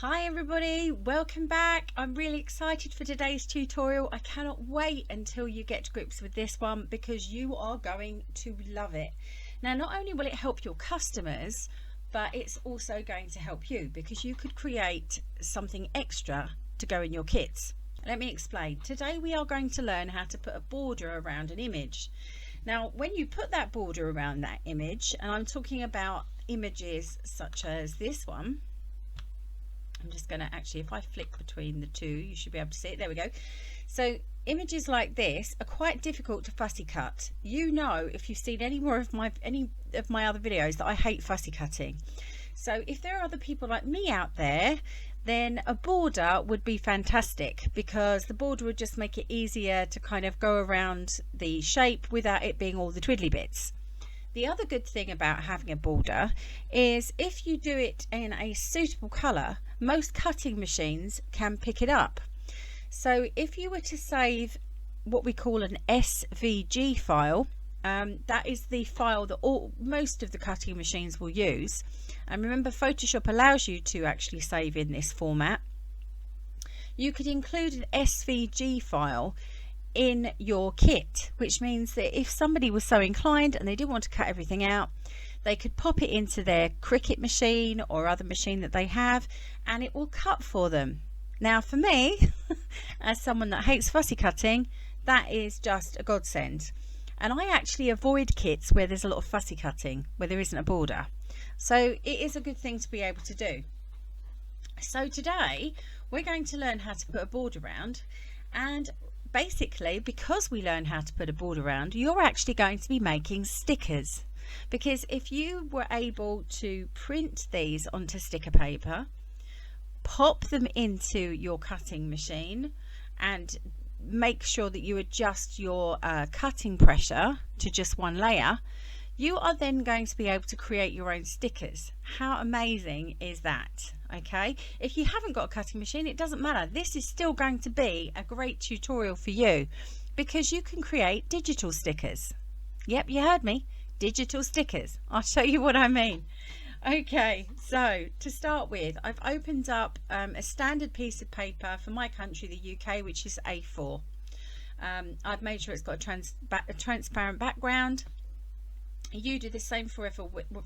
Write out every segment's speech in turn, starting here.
Hi everybody, welcome back. I'm really excited for today's tutorial. I cannot wait until you get to grips with this one because you are going to love it. Now, not only will it help your customers, but it's also going to help you because you could create something extra to go in your kits. Let me explain. Today we are going to learn how to put a border around an image. Now, when you put that border around that image, and I'm talking about images such as this one, I'm just going to actually, if I flick between the two, you should be able to see it. There we go. So images like this are quite difficult to fussy cut. You know, if you've seen any of my other videos, that I hate fussy cutting. So if there are other people like me out there, then a border would be fantastic because the border would just make it easier to kind of go around the shape without it being all the twiddly bits. The other good thing about having a border is if you do it in a suitable colour, most cutting machines can pick it up. So if you were to save what we call an SVG file, that is the file that most of the cutting machines will use. And remember, Photoshop allows you to actually save in this format. You could include an SVG file in your kit, which means that if somebody was so inclined and they didn't want to cut everything out, they could pop it into their Cricut machine or other machine that they have, and it will cut for them. Now for me, as someone that hates fussy cutting, that is just a godsend. And I actually avoid kits where there's a lot of fussy cutting, where there isn't a border. So it is a good thing to be able to do. So today we're going to learn how to put a border around, and basically, because we learn how to put a border around, you're actually going to be making stickers. Because if you were able to print these onto sticker paper, pop them into your cutting machine, and make sure that you adjust your cutting pressure to just one layer, you are then going to be able to create your own stickers. How amazing is that? Okay, if you haven't got a cutting machine, it doesn't matter. This is still going to be a great tutorial for you because you can create digital stickers. Yep, you heard me, digital stickers. I'll show you what I mean. Okay, so to start with, I've opened up a standard piece of paper for my country, the UK, which is A4. I've made sure it's got a transparent background. You do the same for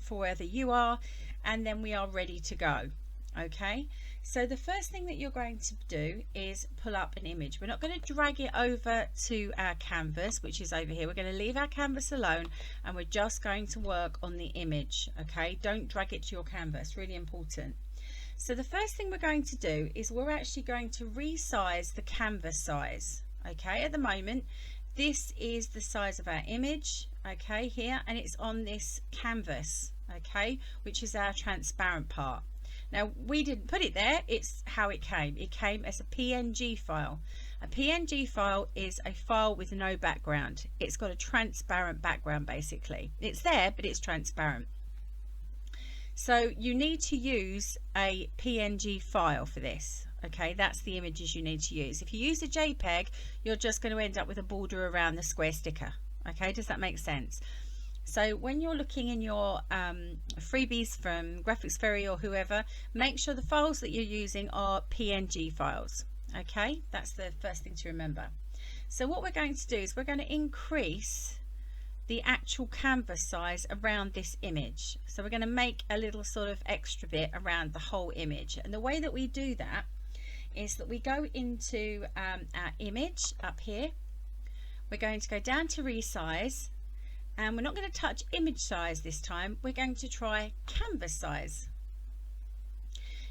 wherever you are, and then we are ready to go. Okay, so the first thing that you're going to do is pull up an image. We're not going to drag it over to our canvas, which is over here. We're going to leave our canvas alone, and we're just going to work on the image. Okay, don't drag it to your canvas, really important. So the first thing we're going to do is we're actually going to resize the canvas size. Okay, at the moment this is the size of our image, okay, here, and it's on this canvas, okay, which is our transparent part. Now, we didn't put it there, it's how it came. It came as a PNG file. A PNG file is a file with no background. It's got a transparent background, basically. It's there, but it's transparent. So you need to use a PNG file for this. Okay, that's the images you need to use. If you use a JPEG, you're just going to end up with a border around the square sticker. Okay, does that make sense? So when you're looking in your freebies from Graphics Fairy or whoever, make sure the files that you're using are PNG files. Okay, that's the first thing to remember. So what we're going to do is we're going to increase the actual canvas size around this image. So we're going to make a little sort of extra bit around the whole image. And the way that we do that is that we go into our image up here. We're going to go down to resize, and we're not going to touch image size this time. We're going to try canvas size.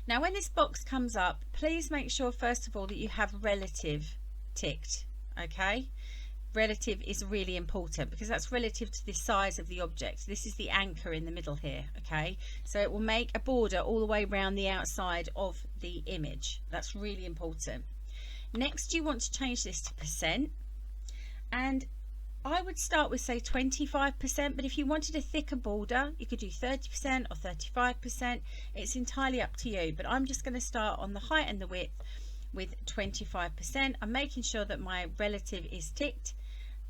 Now when this box comes up, please make sure first of all that you have relative ticked. Okay, relative is really important because that's relative to the size of the object. This is the anchor in the middle here. Okay, so it will make a border all the way around the outside of the image. That's really important. Next, you want to change this to percent, and I would start with say 25%, but if you wanted a thicker border, you could do 30% or 35%. It's entirely up to you, but I'm just going to start on the height and the width with 25%. I'm making sure that my relative is ticked,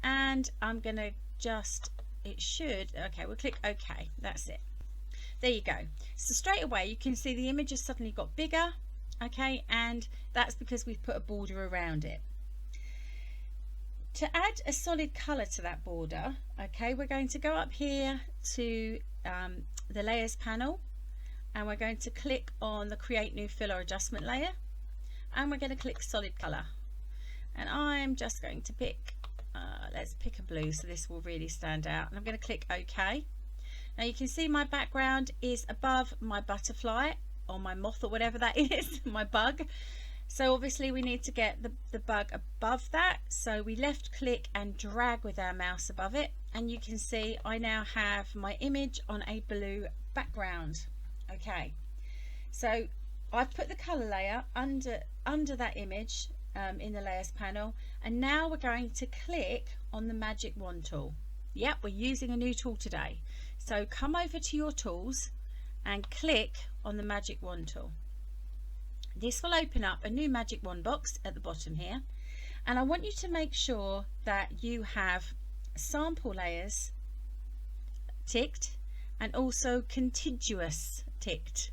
and I'm going to just, it should, okay, we'll click OK. That's it. There you go. So straight away you can see the image has suddenly got bigger okay, and that's because we've put a border around it. To add a solid colour to that border, okay, we're going to go up here to the layers panel, and we're going to click on the create new fill or adjustment layer, and we're going to click solid colour, and I'm just going to pick let's pick a blue so this will really stand out, and I'm going to click OK. Now you can see my background is above my butterfly or my moth or whatever that is, my bug. So obviously we need to get the bug above that, so we left click and drag with our mouse above it, and you can see I now have my image on a blue background. Okay, so I've put the color layer under that image in the layers panel, and now we're going to click on the magic wand tool. Yep, we're using a new tool today, so come over to your tools and click on the magic wand tool. This will open up a new magic wand box at the bottom here, and I want you to make sure that you have sample layers ticked and also contiguous ticked.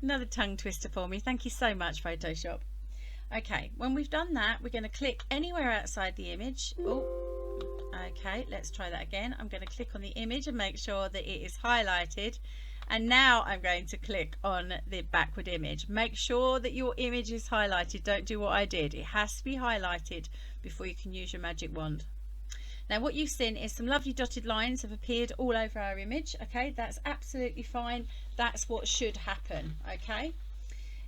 Another tongue twister for me. Thank you so much, Photoshop. Okay, when we've done that, we're going to click anywhere outside the image. Oh, okay, let's try that again. I'm going to click on the image and make sure that it is highlighted. And now I'm going to click on the backward image. Make sure that your image is highlighted. Don't do what I did. It has to be highlighted before you can use your magic wand. Now what you've seen is some lovely dotted lines have appeared all over our image. Okay, that's absolutely fine. That's what should happen. Okay,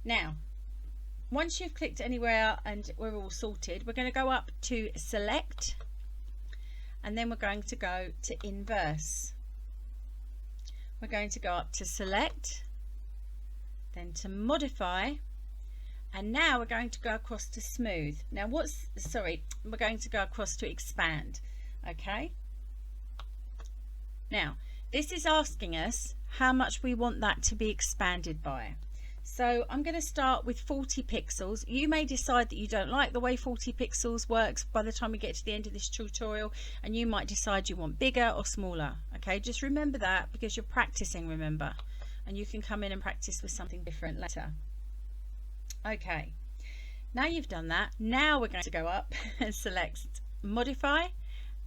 now once you've clicked anywhere and we're all sorted, we're going to go up to select, and then we're going to go to inverse. We're going to go up to select, then to modify, and now we're going to go across to smooth. Now we're going to go across to expand. Okay, now this is asking us how much we want that to be expanded by. So I'm going to start with 40 pixels. You may decide that you don't like the way 40 pixels works by the time we get to the end of this tutorial, and you might decide you want bigger or smaller. Okay, just remember that because you're practicing, remember, and you can come in and practice with something different later. Okay, now you've done that, now we're going to go up and select modify,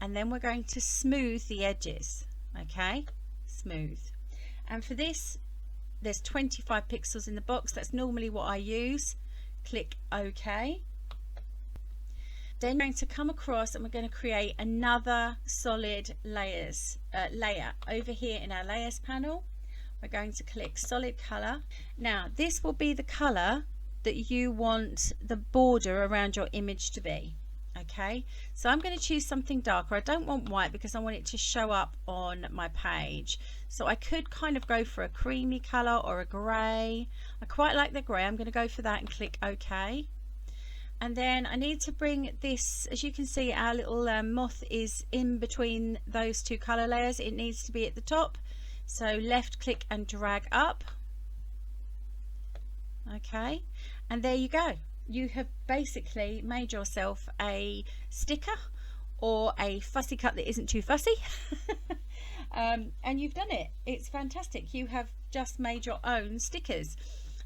and then we're going to smooth the edges. Okay, smooth, and for this there's 25 pixels in the box. That's normally what I use. Click OK. Then we're going to come across and we're going to create another solid layer over here in our layers panel. We're going to click solid color. Now this will be the color that you want the border around your image to be. Okay, so I'm going to choose something darker. I don't want white because I want it to show up on my page, so I could kind of go for a creamy color or a grey. I quite like the grey. I'm going to go for that and click OK. And then I need to bring this, as you can see, our little moth is in between those two color layers. It needs to be at the top, so left click and drag up. Okay, and there you go. You have basically made yourself a sticker or a fussy cut that isn't too fussy. And you've done it. It's fantastic. You have just made your own stickers.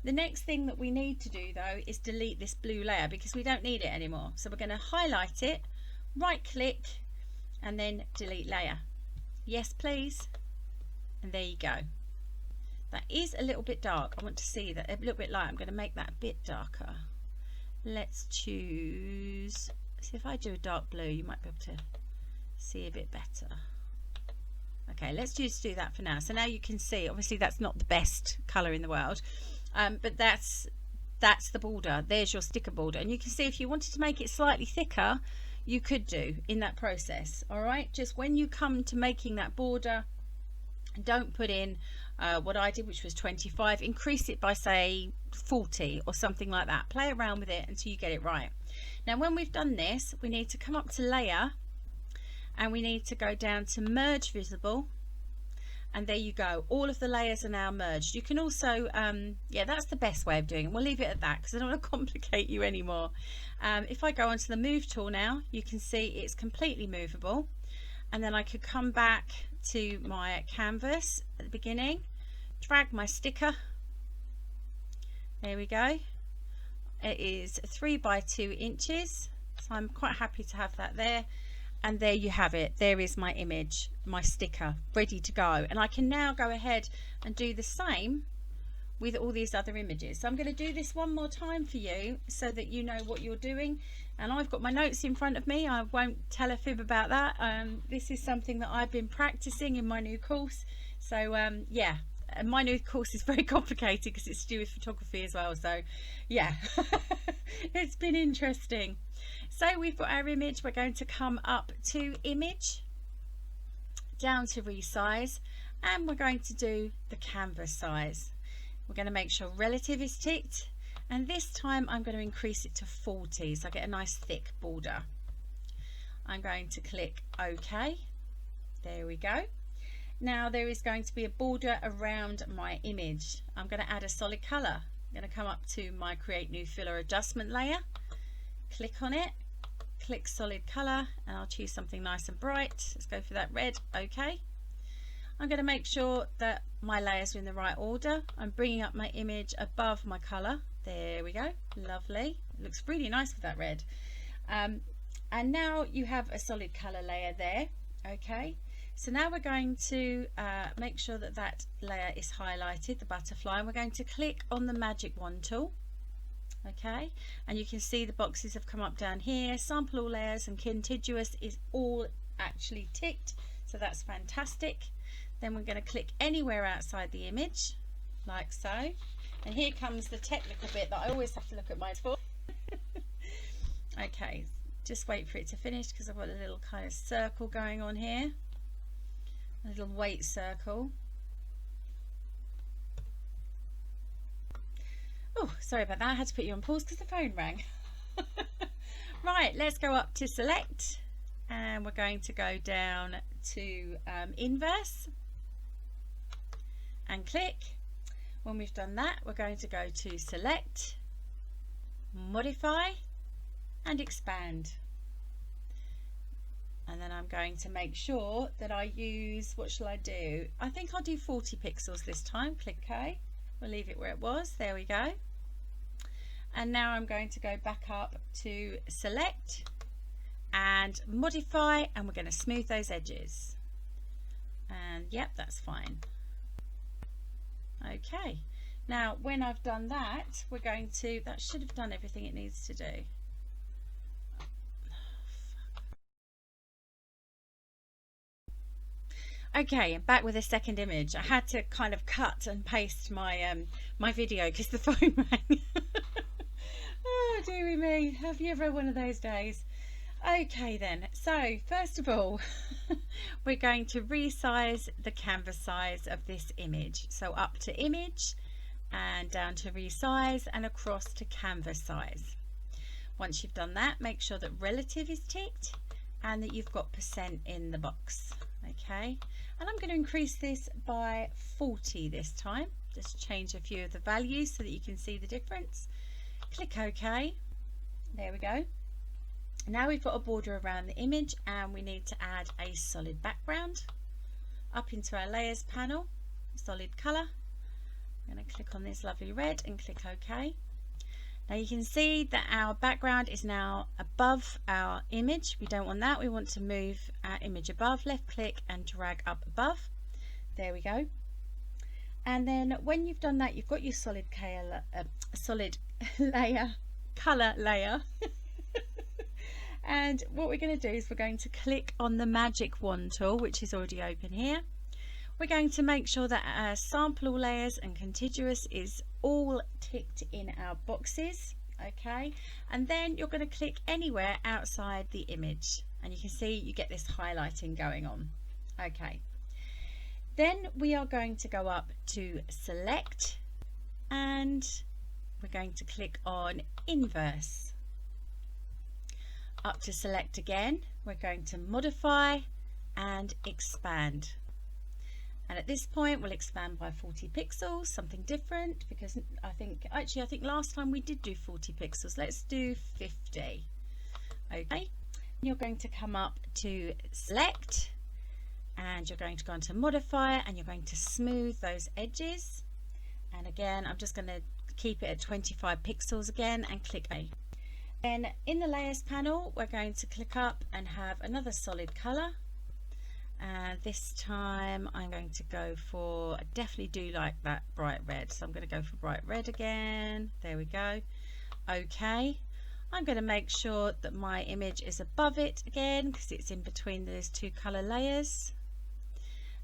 The next thing that we need to do though is delete this blue layer because we don't need it anymore. So we're going to highlight it, right click, and then delete layer. Yes please. And there you go. That is a little bit dark. I want to see that a little bit light. I'm going to make that a bit darker. Let's choose, see if I do a dark blue you might be able to see a bit better. Okay, let's just do that for now. So now you can see, obviously that's not the best colour in the world, but that's the border. There's your sticker border, and you can see if you wanted to make it slightly thicker you could do in that process. All right, just when you come to making that border, don't put in what I did, which was 25. Increase it by say 40 or something like that. Play around with it until you get it right. Now when we've done this, we need to come up to layer, and we need to go down to merge visible, and there you go. All of the layers are now merged. You can also yeah, that's the best way of doing it. We'll leave it at that because I don't want to complicate you anymore. If I go onto the move tool now, you can see it's completely movable, and then I could come back to my canvas at the beginning, drag my sticker, There we go. It is 3 by 2 inches, so I'm quite happy to have that there. And there you have it. There is my image, my sticker, ready to go. And I can now go ahead and do the same with all these other images. So I'm going to do this one more time for you so that you know what you're doing. And I've got my notes in front of me. I won't tell a fib about that. This is something that I've been practicing in my new course. So yeah, and my new course is very complicated because it's to do with photography as well. So yeah, it's been interesting. So we've got our image. We're going to come up to image, down to resize, and we're going to do the canvas size. We're going to make sure relative is ticked, and this time I'm going to increase it to 40 so I get a nice thick border. I'm going to click OK. There we go. Now there is going to be a border around my image. I'm going to add a solid color. I'm going to come up to my create new fill or adjustment layer, click on it, click solid color, and I'll choose something nice and bright. Let's go for that red. OK. I'm going to make sure that my layers are in the right order. I'm bringing up my image above my color. There we go. Lovely. It looks really nice with that red. And now you have a solid color layer there. Okay. So now we're going to make sure that that layer is highlighted, the butterfly, and we're going to click on the magic wand tool. Okay, and you can see the boxes have come up down here. Sample all layers and contiguous is all actually ticked, so that's fantastic. Then we're going to click anywhere outside the image, like so. And here comes the technical bit that I always have to look at mine for. Okay, just wait for it to finish because I've got a little kind of circle going on here. A little weight circle. Oh, sorry about that. I had to put you on pause because the phone rang. Right, let's go up to select, and we're going to go down to inverse and click. When we've done that, we're going to go to select, modify, and expand. And then I'm going to make sure that I use, what shall I do? I think I'll do 40 pixels this time. Click OK. We'll leave it where it was. There we go. And now I'm going to go back up to select and modify, and we're going to smooth those edges. And yep, that's fine. Okay. Now when I've done that, we're going to, that should have done everything it needs to do. Okay, back with a second image. I had to kind of cut and paste my my video because the phone rang. Oh dearie me, have you ever had one of those days? Okay then, so first of all we're going to resize the canvas size of this image. So up to image and down to resize and across to canvas size. Once you've done that, make sure that relative is ticked and that you've got % in the box. Okay, and I'm going to increase this by 40 this time. Just change a few of the values so that you can see the difference. Click OK. There we go. Now we've got a border around the image, and we need to add a solid background. Up into our layers panel, solid color. I'm going to click on this lovely red and click OK. Now you can see that our background is now above our image. We don't want that. We want to move our image above. Left click and drag up above. There we go. And then when you've done that, you've got your solid layer, color layer. And what we're going to do is we're going to click on the magic wand tool, which is already open here. We're going to make sure that our sample all layers and contiguous is all ticked in our boxes. Okay, and then you're going to click anywhere outside the image, and you can see you get this highlighting going on. Okay, then we are going to go up to select, and we're going to click on inverse. Up to select again, we're going to modify and expand. And at this point we'll expand by 40 pixels, something different, because I think last time we did do 40 pixels. Let's do 50. Okay, you're going to come up to select, and you're going to go into modify, and you're going to smooth those edges, And again, I'm just going to keep it at 25 pixels again and click A. Then in the layers panel, we're going to click up and have another solid color. And this time I'm going to go for, I definitely do like that bright red, so I'm going to go for bright red again. There we go. Okay, I'm going to make sure that my image is above it again because it's in between those two color layers.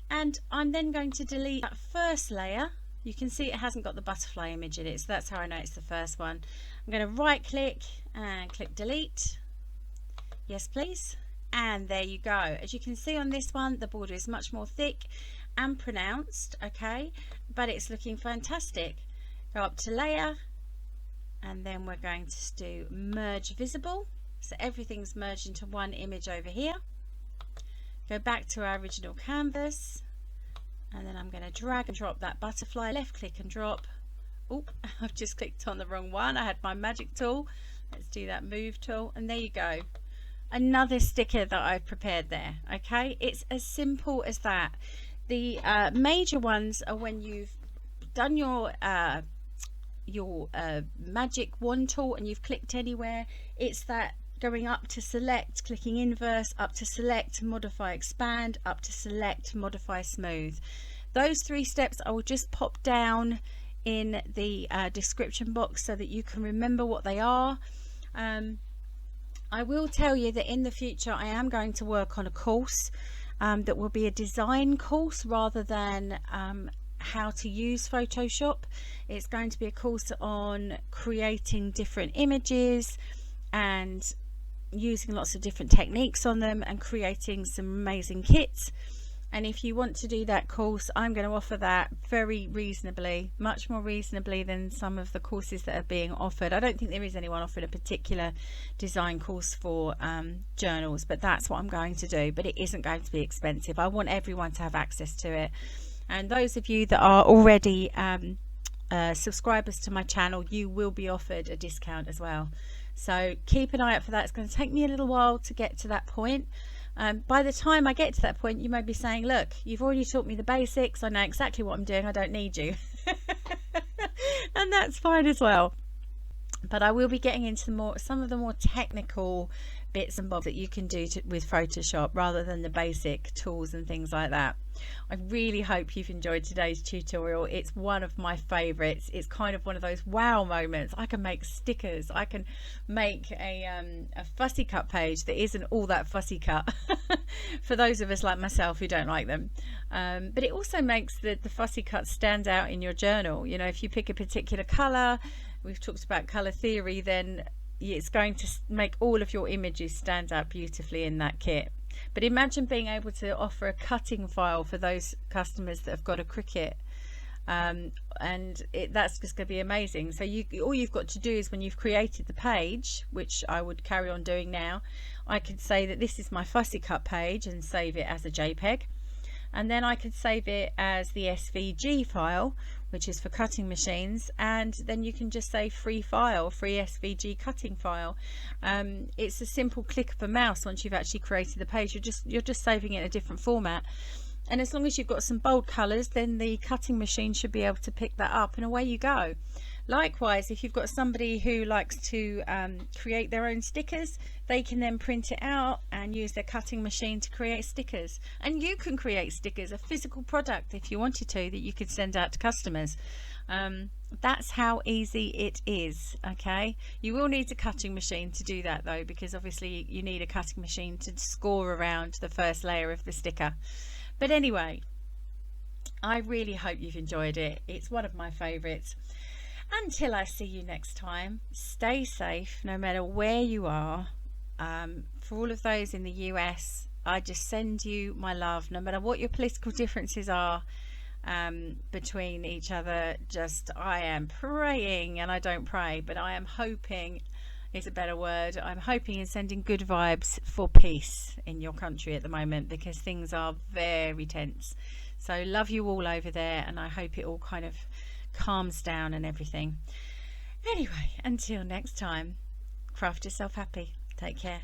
And I'm then going to delete that first layer. You can see it hasn't got the butterfly image in it, so that's how I know it's the first one. I'm going to right click and click delete. Yes please. And there you go. As you can see on this one, the border is much more thick and pronounced, okay, but it's looking fantastic. Go up to layer, and then we're going to do merge visible, so everything's merged into one image over here. Go back to our original canvas, and then I'm going to drag and drop that butterfly, left click and drop. Oh, I've just clicked on the wrong one. I had my magic tool. Let's do that move tool, and there you go. Another sticker that I've prepared there. Okay, it's as simple as that. The major ones are when you've done your magic wand tool and you've clicked anywhere. It's that going up to select, clicking inverse, up to select, modify, expand, up to select, modify, smooth. Those 3 steps I will just pop down in the description box so that you can remember what they are. I will tell you that in the future I am going to work on a course that will be a design course rather than how to use Photoshop. It's going to be a course on creating different images and using lots of different techniques on them and creating some amazing kits. And if you want to do that course, I'm going to offer that very reasonably, much more reasonably than some of the courses that are being offered. I don't think there is anyone offering a particular design course for journals, but that's what I'm going to do. But it isn't going to be expensive. I want everyone to have access to it. And those of you that are already subscribers to my channel, you will be offered a discount as well. So keep an eye out for that. It's going to take me a little while to get to that point. By the time I get to that point, you may be saying, look, you've already taught me the basics, I know exactly what I'm doing, I don't need you. And that's fine as well. But I will be getting into some of the more technical bits and bobs that you can do with Photoshop rather than the basic tools and things like that. I really hope you've enjoyed today's tutorial. It's one of my favorites. It's kind of one of those wow moments. I can make stickers. I can make a fussy cut page that isn't all that fussy cut for those of us like myself who don't like them. But it also makes the fussy cut stand out in your journal. You know, if you pick a particular color, we've talked about color theory, then it's going to make all of your images stand out beautifully in that kit. But imagine being able to offer a cutting file for those customers that have got a Cricut, and that's just going to be amazing. So all you've got to do is, when you've created the page, which I would carry on doing now, I could say that this is my fussy cut page and save it as a JPEG. And then I could save it as the SVG file, which is for cutting machines, and then you can just say free file, free SVG cutting file. It's a simple click of a mouse. Once you've actually created the page, you're just saving it in a different format. And as long as you've got some bold colors, then the cutting machine should be able to pick that up, and away you go. Likewise, if you've got somebody who likes to create their own stickers, they can then print it out and use their cutting machine to create stickers. And you can create stickers, a physical product if you wanted to, that you could send out to customers. That's how easy it is. Okay, you will need a cutting machine to do that though, because obviously you need a cutting machine to score around the first layer of the sticker. But anyway, I really hope you've enjoyed it. It's one of my favorites. Until I see you next time, stay safe no matter where you are. For all of those in the US, I just send you my love, no matter what your political differences are between each other. I am praying, and I don't pray, but I am hoping is a better word. I'm hoping and sending good vibes for peace in your country at the moment, because things are very tense. So love you all over there, and I hope it all kind of calms down and everything. Anyway, until next time, craft yourself happy. Take care.